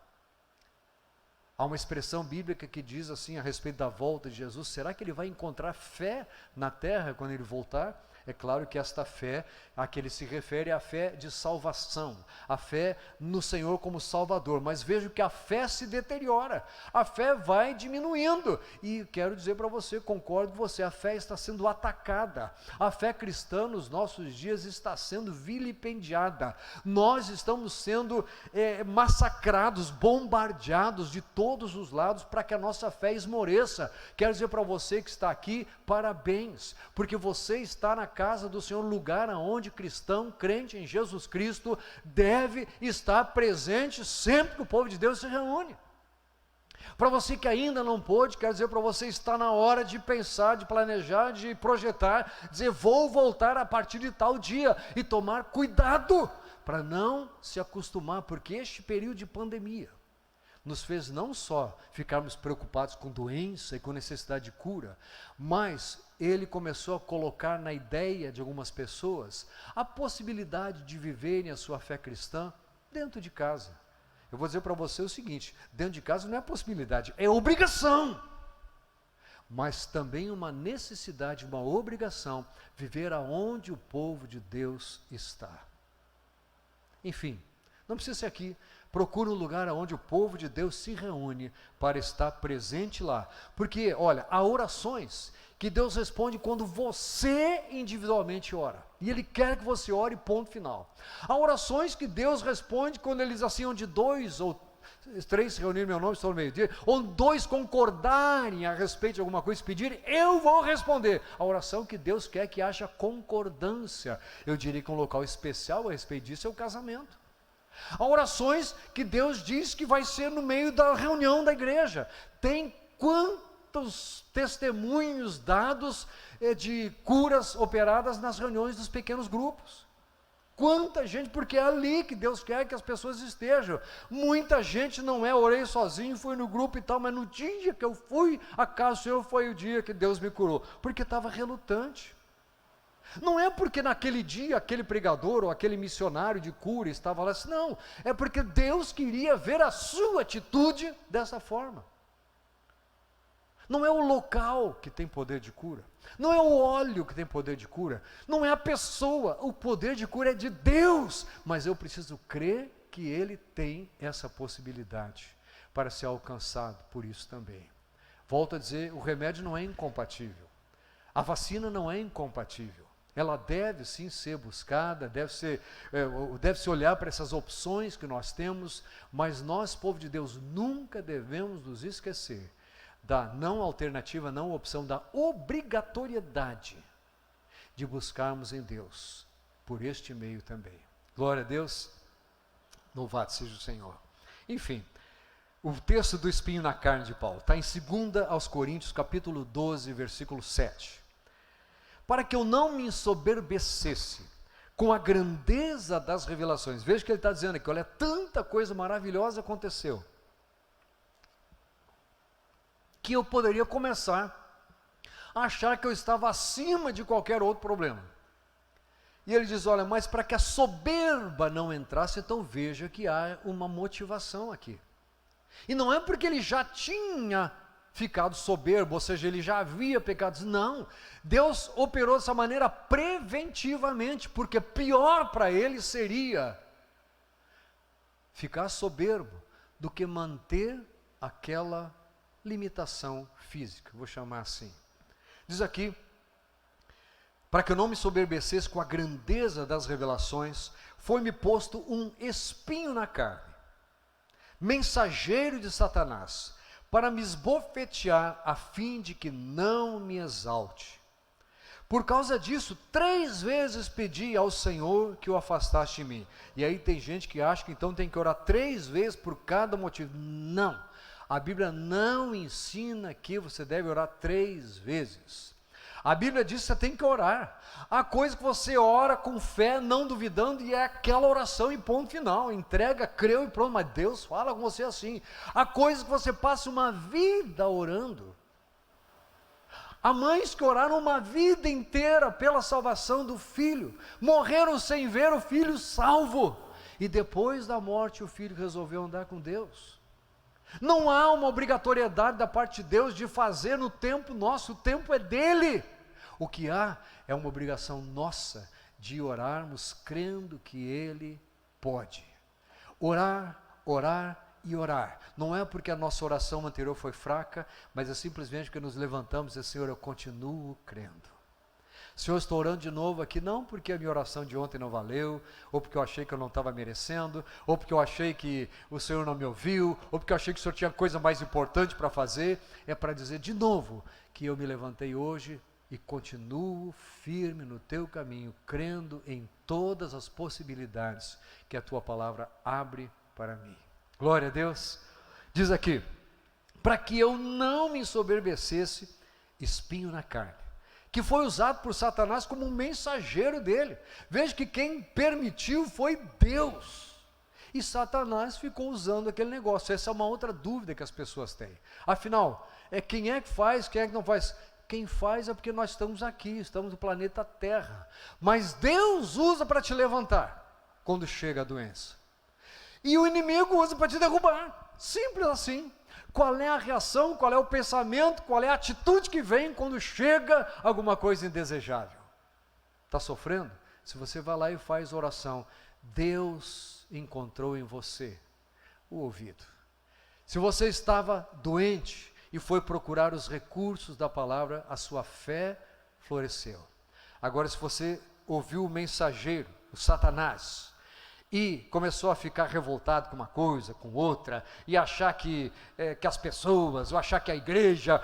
Há uma expressão bíblica que diz assim a respeito da volta de Jesus: será que ele vai encontrar fé na terra quando ele voltar? É claro que esta fé a que ele se refere é a fé de salvação, a fé no Senhor como Salvador, mas vejo que a fé se deteriora, a fé vai diminuindo, e quero dizer para você, concordo com você, a fé está sendo atacada, a fé cristã nos nossos dias está sendo vilipendiada, nós estamos sendo massacrados, bombardeados de todos os lados para que a nossa fé esmoreça. Quero dizer para você que está aqui, parabéns, porque você está na casa do Senhor, lugar aonde cristão, crente em Jesus Cristo, deve estar presente sempre que o povo de Deus se reúne. Para você que ainda não pôde, quero dizer para você, está na hora de pensar, de planejar, de projetar, dizer, vou voltar a partir de tal dia, e tomar cuidado, para não se acostumar, porque este período de pandemia nos fez não só ficarmos preocupados com doença e com necessidade de cura, mas ele começou a colocar na ideia de algumas pessoas a possibilidade de viverem a sua fé cristã dentro de casa. Eu vou dizer para você o seguinte, dentro de casa não é possibilidade, é obrigação, mas também uma necessidade, uma obrigação, viver aonde o povo de Deus está. Enfim, não precisa ser aqui, procura um lugar onde o povo de Deus se reúne para estar presente lá, porque olha, há orações que Deus responde quando você individualmente ora, e Ele quer que você ore, ponto final. Há orações que Deus responde quando Ele diz assim, onde 2 ou 3 se reunirem em meu nome, estou no meio dia, onde 2 concordarem a respeito de alguma coisa, pedirem, eu vou responder. A oração que Deus quer que haja concordância, eu diria que um local especial a respeito disso é o casamento. Há orações que Deus diz que vai ser no meio da reunião da igreja. Tem quantos testemunhos dados de curas operadas nas reuniões dos pequenos grupos? Quanta gente, porque é ali que Deus quer que as pessoas estejam. Muita gente não orei sozinho, fui no grupo e tal, mas no dia que eu fui à casa do Senhor foi o dia que Deus me curou, porque estava relutante. Não é porque naquele dia aquele pregador ou aquele missionário de cura estava lá, não, é porque Deus queria ver a sua atitude dessa forma. Não é o local que tem poder de cura, não é o óleo que tem poder de cura, não é a pessoa, o poder de cura é de Deus, mas eu preciso crer que Ele tem essa possibilidade para ser alcançado por isso também. Volto a dizer, o remédio não é incompatível, a vacina não é incompatível. Ela deve sim ser buscada, deve-se olhar para essas opções que nós temos, mas nós, povo de Deus, nunca devemos nos esquecer da não alternativa, não opção, da obrigatoriedade de buscarmos em Deus, por este meio também. Glória a Deus, louvado seja o Senhor. Enfim, o texto do espinho na carne de Paulo, está em 2 aos Coríntios, capítulo 12, versículo 7. Para que eu não me ensoberbecesse com a grandeza das revelações. Veja que ele está dizendo aqui, olha, tanta coisa maravilhosa aconteceu, que eu poderia começar a achar que eu estava acima de qualquer outro problema. E ele diz, olha, mas para que a soberba não entrasse, então veja que há uma motivação aqui. E não é porque ele já tinha ficado soberbo, ou seja, ele já havia pecado. Não, Deus operou dessa maneira preventivamente, porque pior para ele seria ficar soberbo do que manter aquela limitação física, vou chamar assim. Diz aqui, para que eu não me soberbecesse com a grandeza das revelações, foi-me posto um espinho na carne, mensageiro de Satanás, para me esbofetear, a fim de que não me exalte. Por causa disso, 3 vezes pedi ao Senhor que o afastasse de mim. E aí tem gente que acha que então tem que orar 3 vezes por cada motivo. Não, a Bíblia não ensina que você deve orar 3 vezes. A Bíblia diz que você tem que orar. Há coisa que você ora com fé, não duvidando, e é aquela oração e ponto final. Entrega, creu e pronto, mas Deus fala com você assim. Há coisas que você passa uma vida orando. Há mães que oraram uma vida inteira pela salvação do filho, morreram sem ver o filho salvo, e depois da morte o filho resolveu andar com Deus. Não há uma obrigatoriedade da parte de Deus de fazer no tempo nosso, o tempo é dele. O que há é uma obrigação nossa de orarmos crendo que ele pode. Orar, orar e orar. Não é porque a nossa oração anterior foi fraca, mas é simplesmente porque nos levantamos e Senhor, eu continuo crendo. Senhor, estou orando de novo aqui, não porque a minha oração de ontem não valeu, ou porque eu achei que eu não estava merecendo, ou porque eu achei que o Senhor não me ouviu, ou porque eu achei que o Senhor tinha coisa mais importante para fazer. É para dizer de novo que eu me levantei hoje e continuo firme no teu caminho, crendo em todas as possibilidades que a tua palavra abre para mim. Glória a Deus. Diz aqui, para que eu não me ensoberbecesse, espinho na carne, que foi usado por Satanás como um mensageiro dele. Veja que quem permitiu foi Deus, e Satanás ficou usando aquele negócio. Essa é uma outra dúvida que as pessoas têm. Afinal, quem é que faz, quem é que não faz? Quem faz é porque nós estamos aqui, estamos no planeta Terra, mas Deus usa para te levantar, quando chega a doença. E o inimigo usa para te derrubar, simples assim. Qual é a reação, qual é o pensamento, qual é a atitude que vem quando chega alguma coisa indesejável? Está sofrendo? Se você vai lá e faz oração, Deus encontrou em você o ouvido. Se você estava doente e foi procurar os recursos da palavra, a sua fé floresceu. Agora, se você ouviu o mensageiro, o Satanás, e começou a ficar revoltado com uma coisa, com outra, e achar que as pessoas, ou achar que a igreja,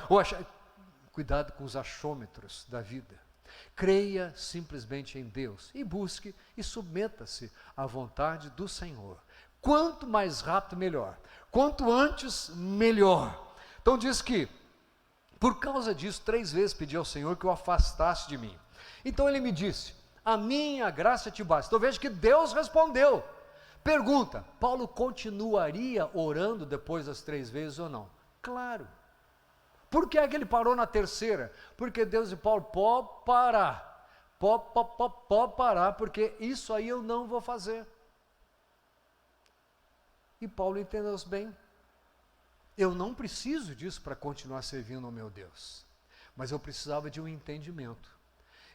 cuidado com os achômetros da vida. Creia simplesmente em Deus, e busque e submeta-se à vontade do Senhor. Quanto mais rápido, melhor. Quanto antes, melhor. Então diz que, por causa disso, 3 vezes pedi ao Senhor que o afastasse de mim. Então ele me disse, a minha graça te basta. Então veja que Deus respondeu. Pergunta, Paulo continuaria orando depois das 3 vezes ou não? Claro. Por que é que ele parou na 3ª? Porque Deus e Paulo, pode parar. Pode parar, porque isso aí eu não vou fazer. E Paulo entendeu bem. Eu não preciso disso para continuar servindo ao meu Deus. Mas eu precisava de um entendimento.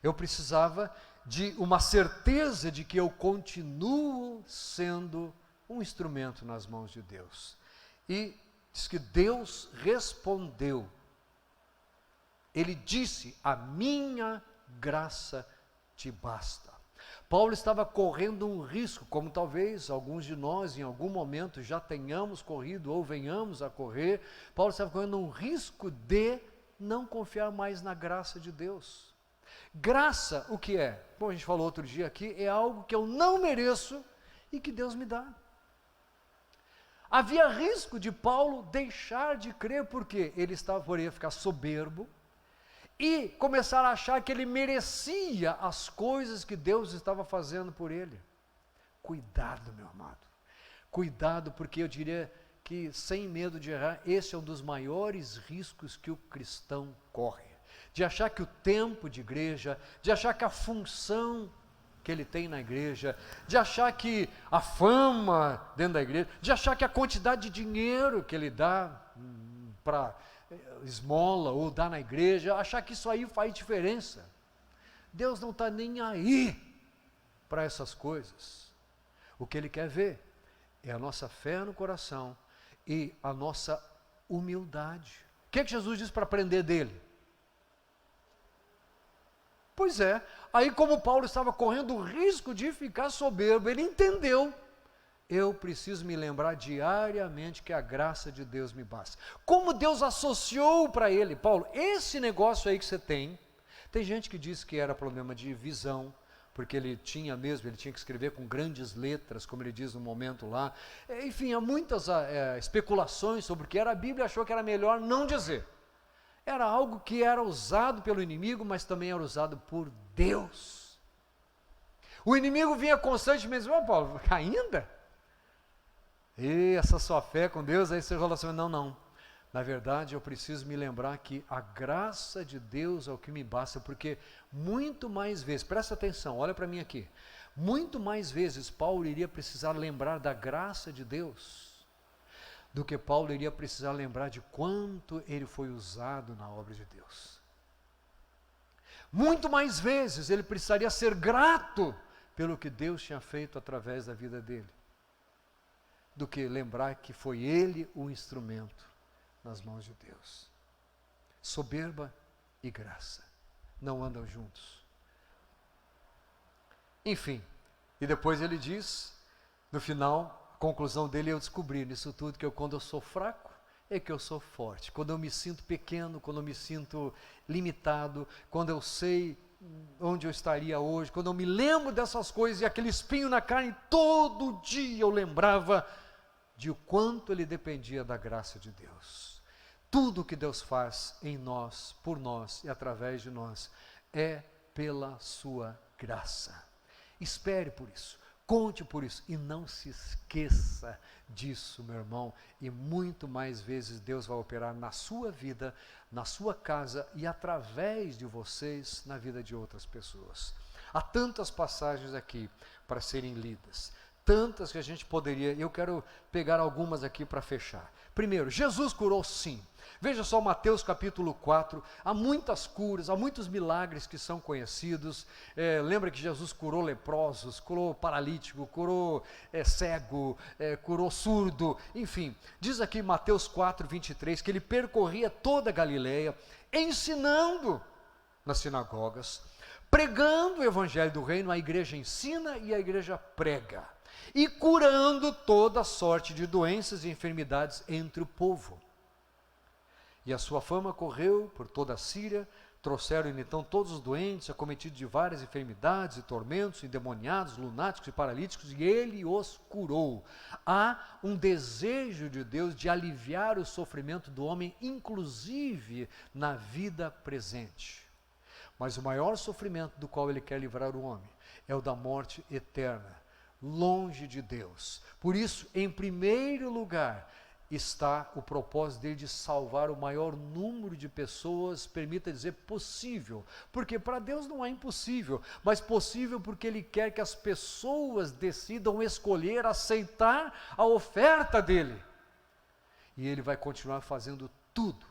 Eu precisava de uma certeza de que eu continuo sendo um instrumento nas mãos de Deus. E diz que Deus respondeu. Ele disse, a minha graça te basta. Paulo estava correndo um risco, como talvez alguns de nós em algum momento já tenhamos corrido ou venhamos a correr. Paulo estava correndo um risco de não confiar mais na graça de Deus. Graça, o que é? Bom, a gente falou outro dia aqui, é algo que eu não mereço e que Deus me dá. Havia risco de Paulo deixar de crer, porque ele poderia ficar soberbo e começar a achar que ele merecia as coisas que Deus estava fazendo por ele. Cuidado, meu amado, cuidado, porque eu diria que, sem medo de errar, esse é um dos maiores riscos que o cristão corre. De achar que o tempo de igreja, de achar que a função que ele tem na igreja, de achar que a fama dentro da igreja, de achar que a quantidade de dinheiro que ele dá para esmola ou dá na igreja, achar que isso aí faz diferença. Deus não está nem aí para essas coisas. O que Ele quer ver é a nossa fé no coração e a nossa humildade. O que Jesus disse para aprender dele? Pois é, aí como Paulo estava correndo o risco de ficar soberbo, ele entendeu Eu preciso me lembrar diariamente que a graça de Deus me basta. Como Deus associou para ele, Paulo, esse negócio aí que você tem gente que diz que era problema de visão, porque ele tinha que escrever com grandes letras, como ele diz no momento lá. Enfim, há muitas especulações sobre o que era. A Bíblia achou que era melhor não dizer. Era algo que era usado pelo inimigo, mas também era usado por Deus. O inimigo vinha constantemente, Paulo, ainda? E essa sua fé com Deus, aí seu relacionamento, não. Na verdade, eu preciso me lembrar que a graça de Deus é o que me basta, porque muito mais vezes, presta atenção, olha para mim aqui, muito mais vezes Paulo iria precisar lembrar da graça de Deus, do que Paulo iria precisar lembrar de quanto ele foi usado na obra de Deus. Muito mais vezes ele precisaria ser grato pelo que Deus tinha feito através da vida dele, do que lembrar que foi ele o instrumento nas mãos de Deus. Soberba e graça não andam juntos. Enfim, e depois ele diz, no final, a conclusão dele, eu descobri nisso tudo que quando eu sou fraco, é que eu sou forte. Quando eu me sinto pequeno, quando eu me sinto limitado, quando eu sei onde eu estaria hoje, quando eu me lembro dessas coisas e aquele espinho na carne, todo dia eu lembrava de o quanto ele dependia da graça de Deus. Tudo que Deus faz em nós, por nós e através de nós, é pela sua graça. Espere por isso, conte por isso, e não se esqueça disso, meu irmão, e muito mais vezes Deus vai operar na sua vida, na sua casa e através de vocês, na vida de outras pessoas. Há tantas passagens aqui para serem lidas, tantas que a gente poderia, eu quero pegar algumas aqui para fechar. Primeiro, Jesus curou sim. Veja só Mateus capítulo 4, há muitas curas, há muitos milagres que são conhecidos. Lembra que Jesus curou leprosos, curou paralítico, curou cego, curou surdo, enfim. Diz aqui Mateus 4, 23, que ele percorria toda a Galileia, ensinando nas sinagogas, pregando o evangelho do reino. A igreja ensina e a igreja prega, e curando toda sorte de doenças e enfermidades entre o povo. E a sua fama correu por toda a Síria, trouxeram então todos os doentes, acometidos de várias enfermidades e tormentos, endemoniados, lunáticos e paralíticos, e ele os curou. Há um desejo de Deus de aliviar o sofrimento do homem, inclusive na vida presente. Mas o maior sofrimento do qual ele quer livrar o homem é o da morte eterna, longe de Deus. Por isso, em primeiro lugar, está o propósito dele de salvar o maior número de pessoas, permita dizer possível, porque para Deus não é impossível, mas possível porque ele quer que as pessoas decidam escolher, aceitar a oferta dele, e ele vai continuar fazendo tudo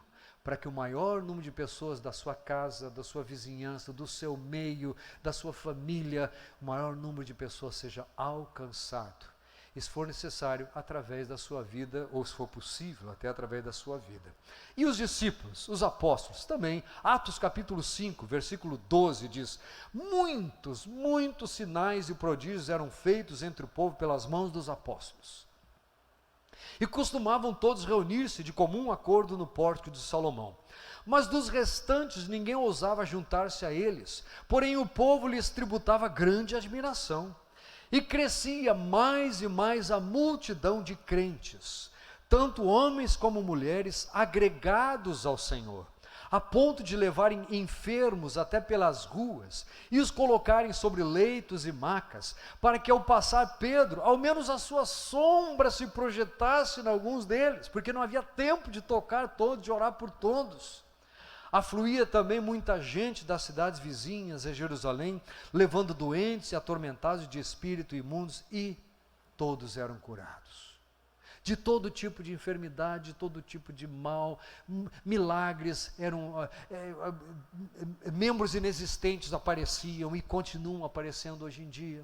para que o maior número de pessoas da sua casa, da sua vizinhança, do seu meio, da sua família, o maior número de pessoas seja alcançado, e se for necessário, através da sua vida, ou se for possível, até através da sua vida. E os discípulos, os apóstolos, também, Atos capítulo 5, versículo 12, diz, muitos sinais e prodígios eram feitos entre o povo pelas mãos dos apóstolos. E costumavam todos reunir-se de comum acordo no pórtico de Salomão. Mas dos restantes ninguém ousava juntar-se a eles, porém o povo lhes tributava grande admiração. E crescia mais e mais a multidão de crentes, tanto homens como mulheres, agregados ao Senhor, a ponto de levarem enfermos até pelas ruas, e os colocarem sobre leitos e macas, para que ao passar Pedro, ao menos a sua sombra se projetasse em alguns deles, porque não havia tempo de tocar todos, de orar por todos. Afluía também muita gente das cidades vizinhas a Jerusalém, levando doentes e atormentados de espírito imundos, e todos eram curados. De todo tipo de enfermidade, de todo tipo de mal, milagres, membros inexistentes apareciam e continuam aparecendo hoje em dia.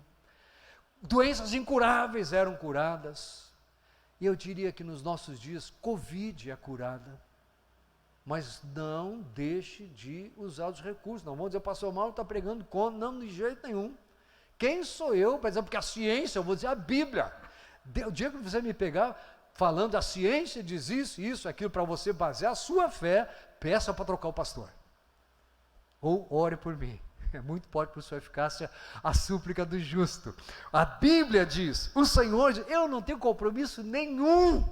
Doenças incuráveis eram curadas. E eu diria que nos nossos dias, Covid é curada. Mas não deixe de usar os recursos. Não vamos dizer, o pastor Mauro está pregando contra, não, de jeito nenhum. Quem sou eu para dizer, porque a ciência, eu vou dizer a Bíblia. O dia que você me pegar falando, a ciência diz isso, isso, aquilo, para você basear a sua fé, peça para trocar o pastor. Ou ore por mim. É muito pode por sua eficácia a súplica do justo. A Bíblia diz, o Senhor diz, eu não tenho compromisso nenhum.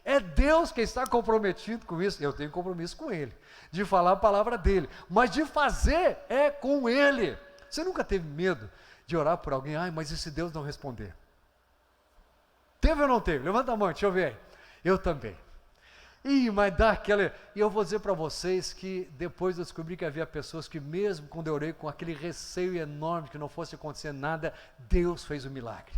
É Deus que está comprometido com isso. Eu tenho compromisso com Ele, de falar a palavra dEle, mas de fazer é com Ele. Você nunca teve medo de orar por alguém? Ai, mas e se Deus não responder? Teve ou não teve? Levanta a mão, deixa eu ver aí. Eu também. Mas dá aquela... E eu vou dizer para vocês que depois eu descobri que havia pessoas que mesmo quando eu orei com aquele receio enorme que não fosse acontecer nada, Deus fez o milagre.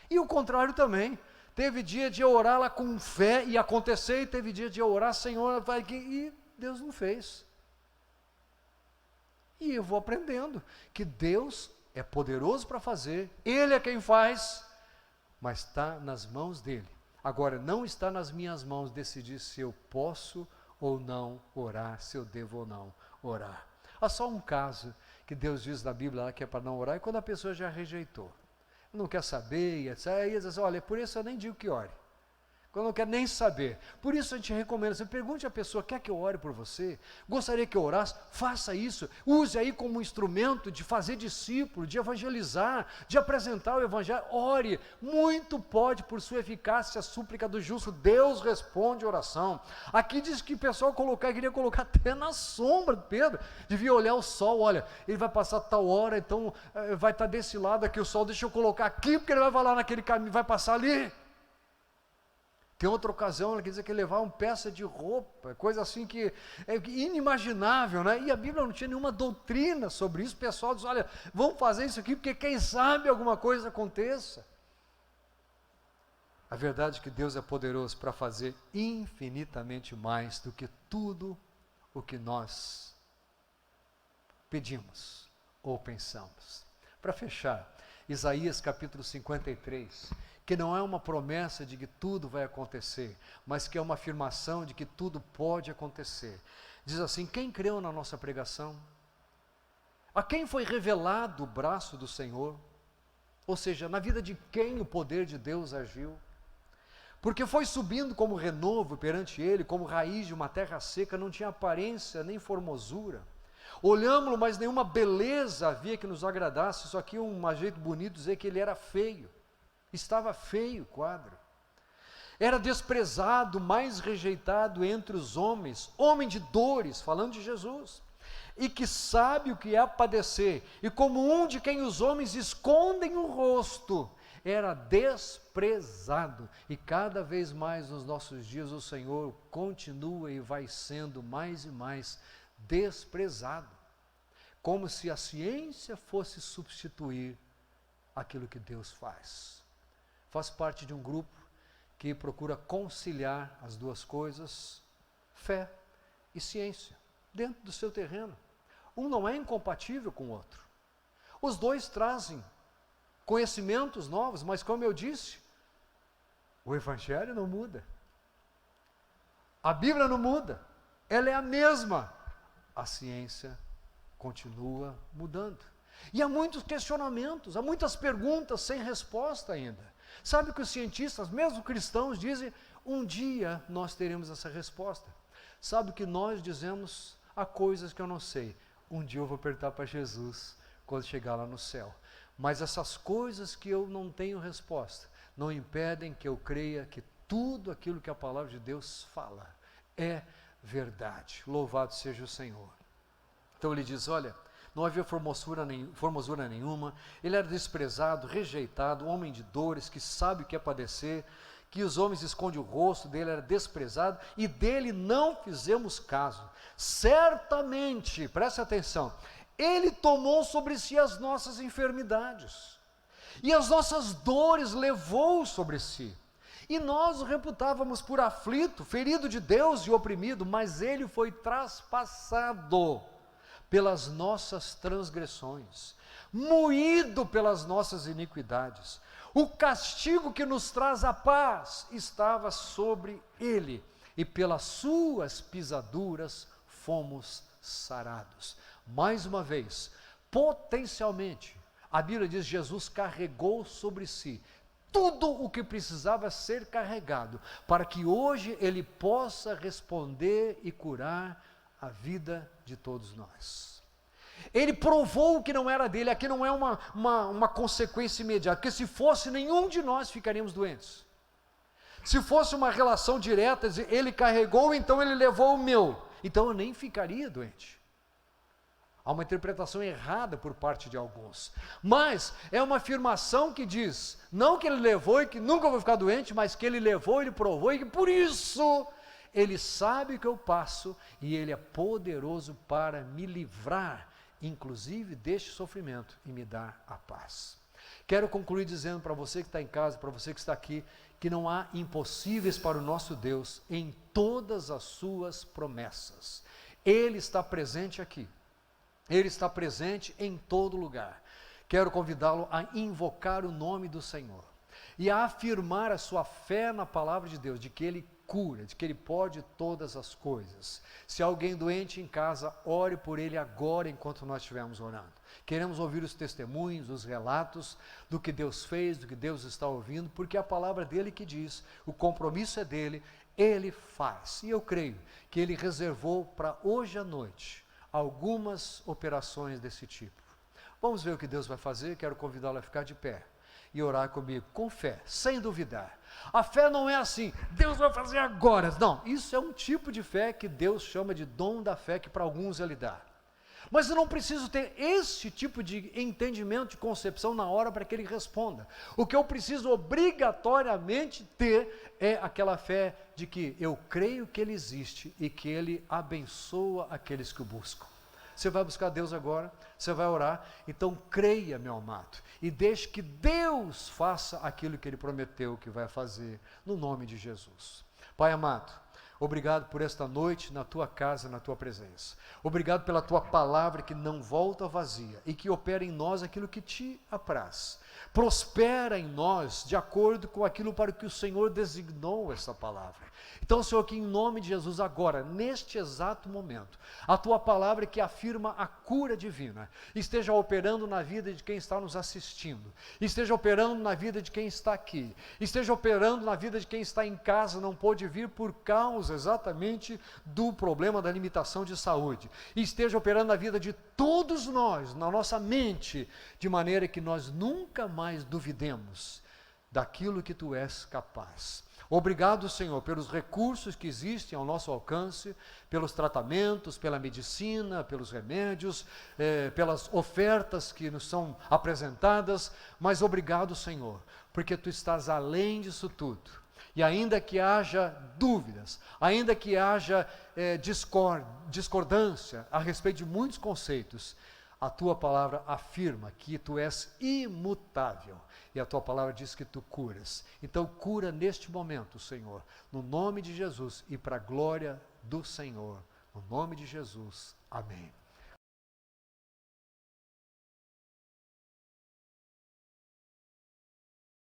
E o contrário também. Teve dia de eu orar lá com fé e acontecer, e teve dia de eu orar, Senhor, vai que... E Deus não fez. E eu vou aprendendo que Deus é poderoso para fazer, Ele é quem faz, mas está nas mãos dEle. Agora, não está nas minhas mãos decidir se eu posso ou não orar, se eu devo ou não orar. Há só um caso que Deus diz na Bíblia lá que é para não orar, e quando a pessoa já rejeitou, não quer saber, e etc. Aí diz assim, olha, por isso eu nem digo que ore. Quando não quer nem saber. Por isso a gente recomenda, você pergunte à pessoa, quer que eu ore por você? Gostaria que eu orasse? Faça isso. Use aí como um instrumento de fazer discípulo, de evangelizar, de apresentar o evangelho. Ore. Muito pode, por sua eficácia, a súplica do justo. Deus responde a oração. Aqui diz que o pessoal queria colocar até na sombra de Pedro. Devia olhar o sol, olha, ele vai passar tal hora, então vai estar desse lado aqui o sol, deixa eu colocar aqui, porque ele vai falar naquele caminho, vai passar ali. Tem outra ocasião, ele quer dizer que levar uma peça de roupa, coisa assim que é inimaginável, né? E a Bíblia não tinha nenhuma doutrina sobre isso. O pessoal diz, olha, vamos fazer isso aqui, porque quem sabe alguma coisa aconteça. A verdade é que Deus é poderoso para fazer infinitamente mais do que tudo o que nós pedimos ou pensamos. Para fechar, Isaías capítulo 53, que não é uma promessa de que tudo vai acontecer, mas que é uma afirmação de que tudo pode acontecer. Diz assim, quem creu na nossa pregação? A quem foi revelado o braço do Senhor? Ou seja, na vida de quem o poder de Deus agiu? Porque foi subindo como renovo perante ele, como raiz de uma terra seca, não tinha aparência nem formosura. Olhámo-lo, mas nenhuma beleza havia que nos agradasse. Isso aqui é um jeito bonito de dizer que ele era feio. Estava feio o quadro. Era desprezado, mais rejeitado entre os homens, homem de dores, falando de Jesus, e que sabe o que é padecer, e como um de quem os homens escondem o rosto, era desprezado, e cada vez mais nos nossos dias o Senhor continua e vai sendo mais e mais desprezado, como se a ciência fosse substituir aquilo que Deus faz. Faz parte de um grupo que procura conciliar as duas coisas, fé e ciência, dentro do seu terreno. Um não é incompatível com o outro. Os dois trazem conhecimentos novos, mas como eu disse, o Evangelho não muda. A Bíblia não muda. Ela é a mesma. A ciência continua mudando. E há muitos questionamentos, há muitas perguntas sem resposta ainda. Sabe que os cientistas, mesmo cristãos, dizem, um dia nós teremos essa resposta. Sabe que nós dizemos, há coisas que eu não sei, um dia eu vou perguntar para Jesus, quando chegar lá no céu. Mas essas coisas que eu não tenho resposta, não impedem que eu creia que tudo aquilo que a palavra de Deus fala, é verdade. Louvado seja o Senhor. Então ele diz, olha, não havia formosura nenhuma, ele era desprezado, rejeitado, homem de dores, que sabe o que é padecer, que os homens escondem o rosto dele, era desprezado, e dele não fizemos caso. Certamente, preste atenção, ele tomou sobre si as nossas enfermidades, e as nossas dores levou sobre si, e nós o reputávamos por aflito, ferido de Deus e oprimido, mas ele foi traspassado pelas nossas transgressões, moído pelas nossas iniquidades. O castigo que nos traz a paz estava sobre ele, e pelas suas pisaduras fomos sarados. Mais uma vez, potencialmente, a Bíblia diz, Jesus carregou sobre si tudo o que precisava ser carregado, para que hoje ele possa responder e curar a vida de todos nós. Ele provou que não era dele. Aqui não é uma consequência imediata, porque se fosse, nenhum de nós ficaríamos doentes. Se fosse uma relação direta, ele carregou, então ele levou o meu, então eu nem ficaria doente. Há uma interpretação errada por parte de alguns, mas é uma afirmação que diz, não que ele levou e que nunca vou ficar doente, mas que ele levou, ele provou e que por isso ele sabe o que eu passo e ele é poderoso para me livrar, inclusive deste sofrimento, e me dar a paz. Quero concluir dizendo para você que está em casa, para você que está aqui, que não há impossíveis para o nosso Deus em todas as suas promessas. Ele está presente aqui. Ele está presente em todo lugar. Quero convidá-lo a invocar o nome do Senhor e a afirmar a sua fé na palavra de Deus, de que Ele cura, de que Ele pode todas as coisas. Se há alguém doente em casa, ore por ele agora enquanto nós estivermos orando. Queremos ouvir os testemunhos, os relatos do que Deus fez, do que Deus está ouvindo, porque a palavra dele que diz, o compromisso é dele, Ele faz. E eu creio que Ele reservou para hoje à noite algumas operações desse tipo. Vamos ver o que Deus vai fazer. Quero convidá-lo a ficar de pé e orar comigo, com fé, sem duvidar. A fé não é assim, Deus vai fazer agora. Não, isso é um tipo de fé que Deus chama de dom da fé, que para alguns Ele dá. Mas eu não preciso ter esse tipo de entendimento, de concepção na hora para que Ele responda. O que eu preciso obrigatoriamente ter é aquela fé de que eu creio que Ele existe e que Ele abençoa aqueles que o buscam. Você vai buscar Deus agora, você vai orar, então creia, meu amado, e deixe que Deus faça aquilo que Ele prometeu que vai fazer, no nome de Jesus. Pai amado, obrigado por esta noite na Tua casa, na Tua presença. Obrigado pela Tua palavra que não volta vazia e que opera em nós aquilo que Te apraz. Prospera em nós de acordo com aquilo para que o Senhor designou essa palavra. Então, Senhor, que em nome de Jesus agora, neste exato momento, a Tua palavra que afirma a cura divina, esteja operando na vida de quem está nos assistindo, esteja operando na vida de quem está aqui, esteja operando na vida de quem está em casa, não pôde vir por causa exatamente do problema da limitação de saúde, e esteja operando na vida de todos nós, na nossa mente, de maneira que nós nunca mais duvidemos daquilo que Tu és capaz. Obrigado, Senhor, pelos recursos que existem ao nosso alcance, pelos tratamentos, pela medicina, pelos remédios, pelas ofertas que nos são apresentadas, mas obrigado, Senhor, porque Tu estás além disso tudo. E ainda que haja dúvidas, ainda que haja discordância a respeito de muitos conceitos, a Tua palavra afirma que Tu és imutável. E a Tua palavra diz que Tu curas. Então cura neste momento, Senhor, no nome de Jesus e para a glória do Senhor. No nome de Jesus. Amém.